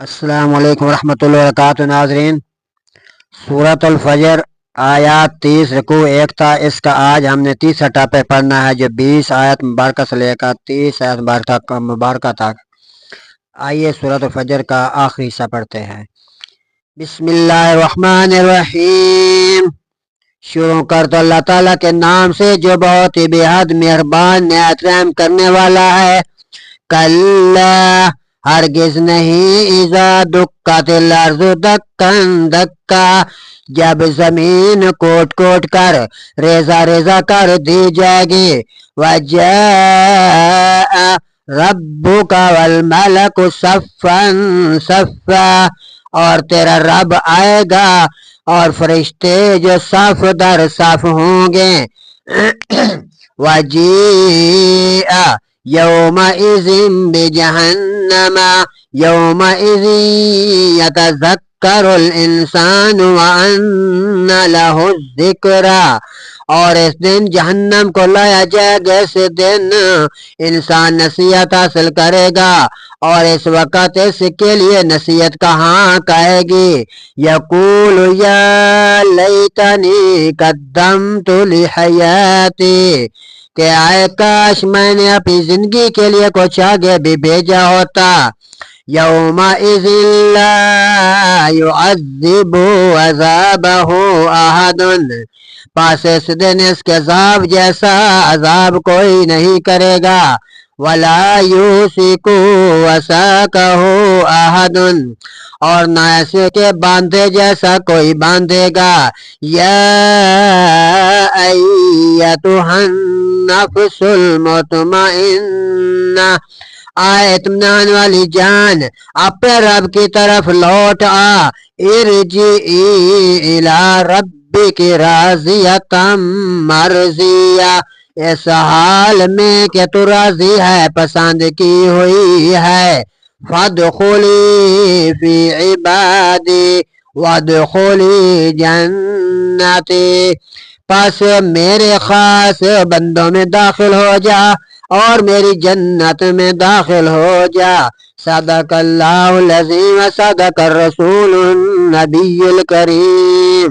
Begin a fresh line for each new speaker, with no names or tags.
السلام علیکم ورحمۃ اللہ وبرکاتہ ناظرین، سورۃ الفجر آیات 30 رکوع 1 تھا۔ اس کا آج ہم نے تیسرا ٹاپک پڑھنا ہے جو 20 آیت مبارکہ سے لے کر 30 آیت مبارکہ تک۔ آئیے سورۃ الفجر کا آخری حصہ پڑھتے ہیں۔ بسم اللہ الرحمن الرحیم، شروع کر تو اللہ تعالیٰ کے نام سے جو بہت ہی بے حد مہربان نہایت رحم کرنے والا ہے۔ کلا ہرگز نہیں، اذا دکت الارض دکن دکا، جب زمین کوٹ کوٹ کر ریزہ ریزہ کر دی جائے گی۔ وجاء ربک والملک صفا صفا، اور تیرا رب آئے گا اور فرشتے جو صف در صف ہوں گے۔ وجیء یومئذ بجہنم یومئذ یتذکر الانسان وانى لہ الذکریٰ، اور اس دن جہنم کو لایا جائے گا۔ اس دن انسان نصیحت حاصل کرے گا اور اس وقت اس کے لیے نصیحت کہاں کہے گی۔ یقول یا لیتنی قدمت لحیاتی، کہ آئے کاش میں نے اپنی زندگی کے لیے کچھ آگے بھی بھیجا ہوتا۔ یومئذ لا یعذب عذابہ احد، پس اس دن اس کے عذاب جیسا عذاب کوئی نہیں کرے گا۔ ولا یوثق وثاقہ احد، اور نہ ایسے کے باندھے جیسا کوئی باندھے گا۔ یا ایتھا النفس المطمئنہ، آئے اطمینان والی جان، اپنے رب کی طرف لوٹ آ۔ ارجعی الی ربک راضیۃ مرضیہ، اس حال میں کہ تو راضی ہے، پسند کی ہوئی ہے۔ فادخلی فی عبادی وادخلی جنتی، پس میرے خاص بندوں میں داخل ہو جا اور میری جنت میں داخل ہو جا۔ صدق اللہ العظیم، صدق الرسول النبی الکریم۔